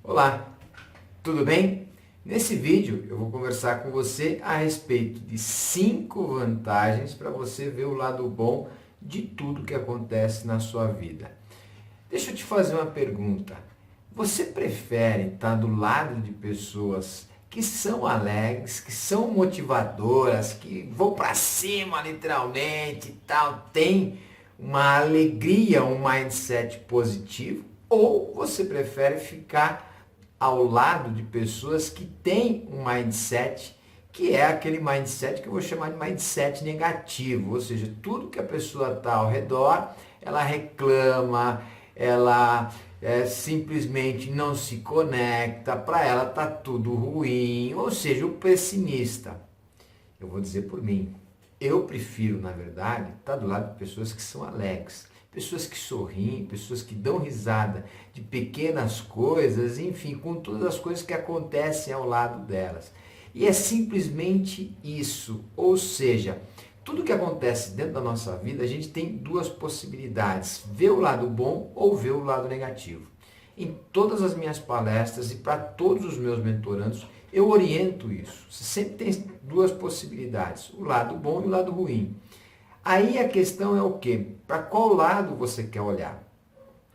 Olá, tudo bem? Nesse vídeo eu vou conversar com você a respeito de 5 vantagens para você ver o lado bom de tudo que acontece na sua vida. Deixa eu te fazer uma pergunta. Você prefere estar do lado de pessoas que são alegres, que são motivadoras, que vão para cima literalmente e tal, tem uma alegria, um mindset positivo? Ou você prefere ficar ao lado de pessoas que têm um mindset que é aquele mindset que eu vou chamar de mindset negativo, ou seja, tudo que a pessoa está ao redor, ela reclama, ela simplesmente não se conecta, para ela está tudo ruim, ou seja, o pessimista. Eu vou dizer por mim, eu prefiro, na verdade, estar do lado de pessoas que são alegres, pessoas que sorriem, pessoas que dão risada de pequenas coisas, enfim, com todas as coisas que acontecem ao lado delas. E é simplesmente isso, ou seja, tudo que acontece dentro da nossa vida, a gente tem duas possibilidades, ver o lado bom ou ver o lado negativo. Em todas as minhas palestras e para todos os meus mentorandos, eu oriento isso. Você sempre tem duas possibilidades, o lado bom e o lado ruim. Aí a questão é o quê? Para qual lado você quer olhar?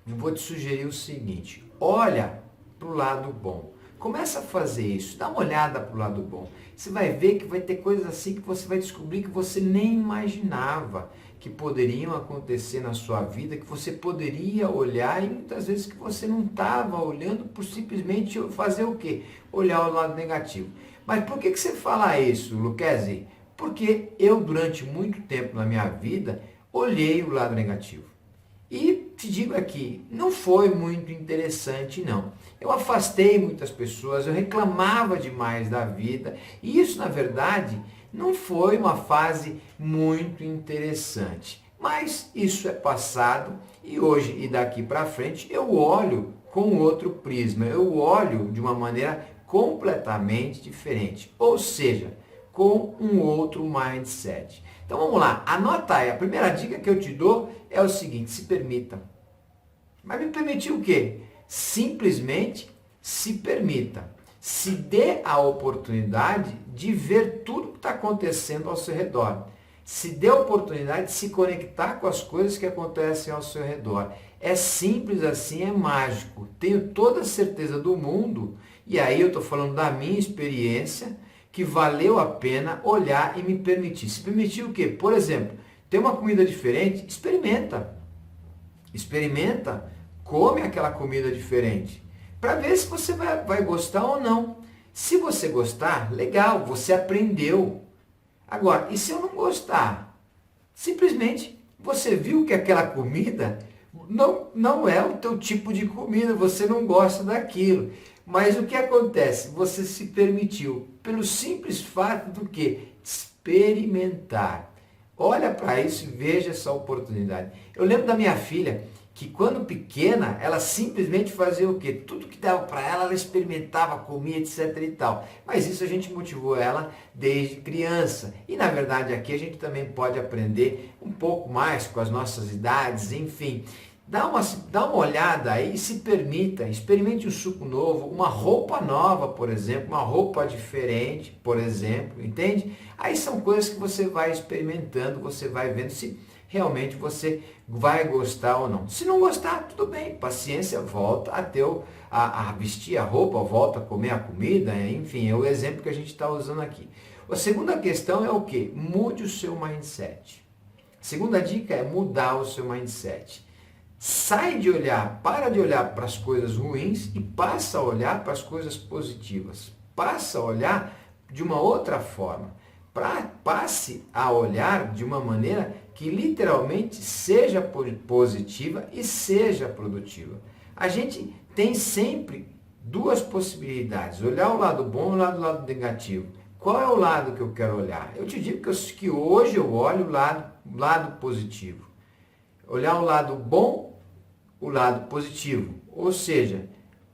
Eu vou te sugerir o seguinte, olha para o lado bom. Começa a fazer isso, dá uma olhada para o lado bom. Você vai ver que vai ter coisas assim que você vai descobrir que você nem imaginava que poderiam acontecer na sua vida, que você poderia olhar e muitas vezes que você não estava olhando por simplesmente fazer o quê? Olhar o lado negativo. Mas por que você fala isso, Luquezzi? Porque eu, durante muito tempo na minha vida, olhei o lado negativo. E te digo aqui, não foi muito interessante não. Eu afastei muitas pessoas, eu reclamava demais da vida, e isso na verdade não foi uma fase muito interessante. Mas isso é passado e hoje e daqui para frente eu olho com outro prisma, eu olho de uma maneira completamente diferente. Ou seja, com um outro mindset. Então vamos lá, anota aí, a primeira dica que eu te dou é o seguinte, se permita. Mas me permitir o quê? Simplesmente se permita. Se dê a oportunidade de ver tudo que está acontecendo ao seu redor. Se dê a oportunidade de se conectar com as coisas que acontecem ao seu redor. É simples assim, é mágico. Tenho toda a certeza do mundo, e aí eu estou falando da minha experiência, que valeu a pena olhar e me permitir. Se permitir o quê? Por exemplo, ter uma comida diferente, experimenta. Experimenta, come aquela comida diferente, para ver se você vai gostar ou não. Se você gostar, legal, você aprendeu. Agora, e se eu não gostar? Simplesmente você viu que aquela comida não é o teu tipo de comida, você não gosta daquilo. Mas o que acontece? Você se permitiu, pelo simples fato do que? Experimentar. Olha para isso e veja essa oportunidade. Eu lembro da minha filha, que quando pequena, ela simplesmente fazia o quê? Tudo que dava para ela, ela experimentava, comia, etc e tal. Mas isso a gente motivou ela desde criança. E na verdade aqui a gente também pode aprender um pouco mais com as nossas idades, enfim. Dá uma olhada aí e se permita, experimente um suco novo, uma roupa nova, por exemplo, uma roupa diferente, por exemplo, entende? Aí são coisas que você vai experimentando, você vai vendo se realmente você vai gostar ou não. Se não gostar, tudo bem, paciência, volta a vestir a roupa, volta a comer a comida, enfim, é o exemplo que a gente está usando aqui. A segunda questão é o quê? Mude o seu mindset. A segunda dica é mudar o seu mindset. Sai de olhar, para de olhar para as coisas ruins e passa a olhar para as coisas positivas. Passa a olhar de uma outra forma. Passe a olhar de uma maneira que literalmente seja positiva e seja produtiva. A gente tem sempre duas possibilidades, olhar o lado bom e o lado negativo. Qual é o lado que eu quero olhar? Eu te digo que hoje eu olho o lado positivo. Olhar o lado bom, o lado positivo. Ou seja,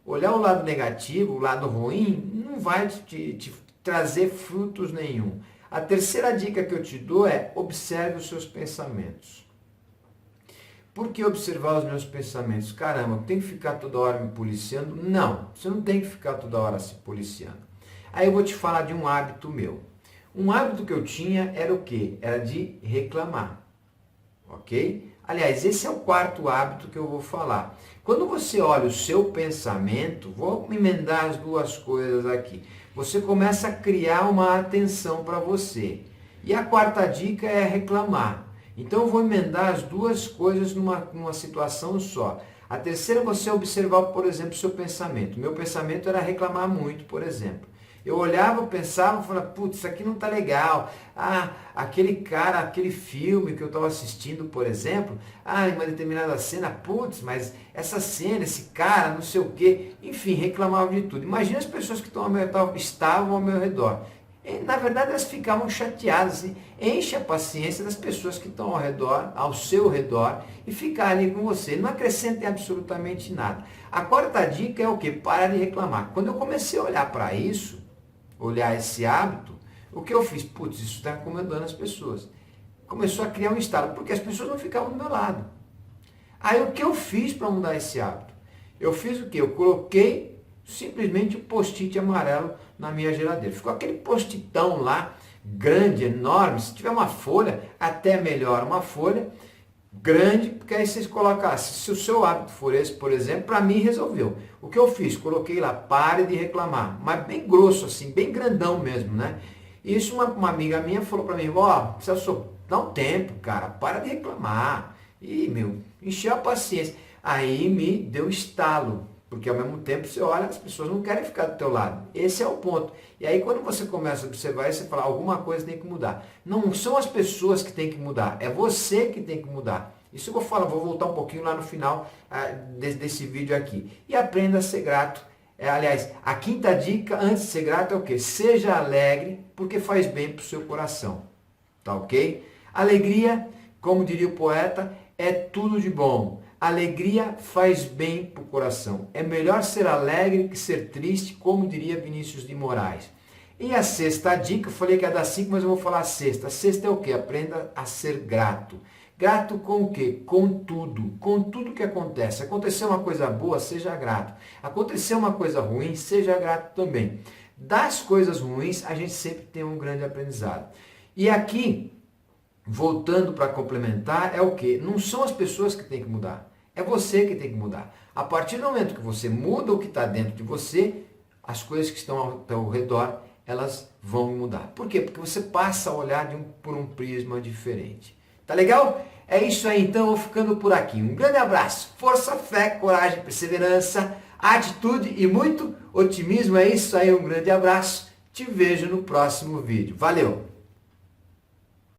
olhar o lado negativo, o lado ruim, não vai te trazer frutos nenhum. A terceira dica que eu te dou é observe os seus pensamentos. Por que observar os meus pensamentos? Caramba, eu tenho que ficar toda hora me policiando? Não, você não tem que ficar toda hora se policiando. Aí eu vou te falar de um hábito meu. Um hábito que eu tinha era o quê? Era de reclamar, ok? Aliás, esse é o quarto hábito que eu vou falar. Quando você olha o seu pensamento, vou emendar as duas coisas aqui. Você começa a criar uma atenção para você. E a quarta dica é reclamar. Então eu vou emendar as duas coisas numa situação só. A terceira é você observar, por exemplo, o seu pensamento. Meu pensamento era reclamar muito, por exemplo. Eu olhava, pensava, falava, putz, isso aqui não tá legal. Ah, aquele cara, aquele filme que eu estava assistindo, por exemplo, em uma determinada cena, putz, mas essa cena, esse cara, não sei o quê. Enfim, reclamavam de tudo. Imagina as pessoas que estavam ao meu redor. Na verdade, elas ficavam chateadas. Assim. Enche a paciência das pessoas que estão ao seu redor, e ficar ali com você. Não acrescentem absolutamente nada. A quarta dica é o quê? Para de reclamar. Quando eu comecei a olhar para isso, olhar esse hábito, o que eu fiz? Putz, isso está incomodando as pessoas. Começou a criar um estalo, porque as pessoas não ficavam do meu lado. Aí o que eu fiz para mudar esse hábito? Eu fiz o quê? Eu coloquei simplesmente um post-it amarelo na minha geladeira. Ficou aquele post-itão lá, grande, enorme. Se tiver uma folha, até melhor uma folha grande, porque aí vocês colocam, se o seu hábito for esse, por exemplo, para mim resolveu. O que eu fiz? Coloquei lá, pare de reclamar, mas bem grosso assim, bem grandão mesmo, né? Isso uma amiga minha falou para mim, Celso, dá um tempo, cara, para de reclamar. E, encheu a paciência. Aí me deu estalo. Porque ao mesmo tempo você olha, as pessoas não querem ficar do teu lado. Esse é o ponto. E aí quando você começa a observar isso, você fala, alguma coisa tem que mudar. Não são as pessoas que têm que mudar, é você que tem que mudar. Isso eu vou falar, vou voltar um pouquinho lá no final desse vídeo aqui. E aprenda a ser grato. Aliás, a quinta dica antes de ser grato é o quê? Seja alegre, porque faz bem para o seu coração. Tá ok? Alegria, como diria o poeta, é tudo de bom. Alegria faz bem para o coração. É melhor ser alegre que ser triste, como diria Vinícius de Moraes. E a sexta dica, eu falei que ia dar 5, mas eu vou falar a sexta. A sexta é o quê? Aprenda a ser grato. Grato com o quê? Com tudo. Com tudo que acontece. Aconteceu uma coisa boa, seja grato. Aconteceu uma coisa ruim, seja grato também. Das coisas ruins, a gente sempre tem um grande aprendizado. E aqui, voltando para complementar, é o quê? Não são as pessoas que têm que mudar. É você que tem que mudar. A partir do momento que você muda o que está dentro de você, as coisas que estão ao teu redor, elas vão mudar. Por quê? Porque você passa a olhar por um prisma diferente. Tá legal? É isso aí, então, eu vou ficando por aqui. Um grande abraço, força, fé, coragem, perseverança, atitude e muito otimismo. É isso aí, um grande abraço. Te vejo no próximo vídeo. Valeu!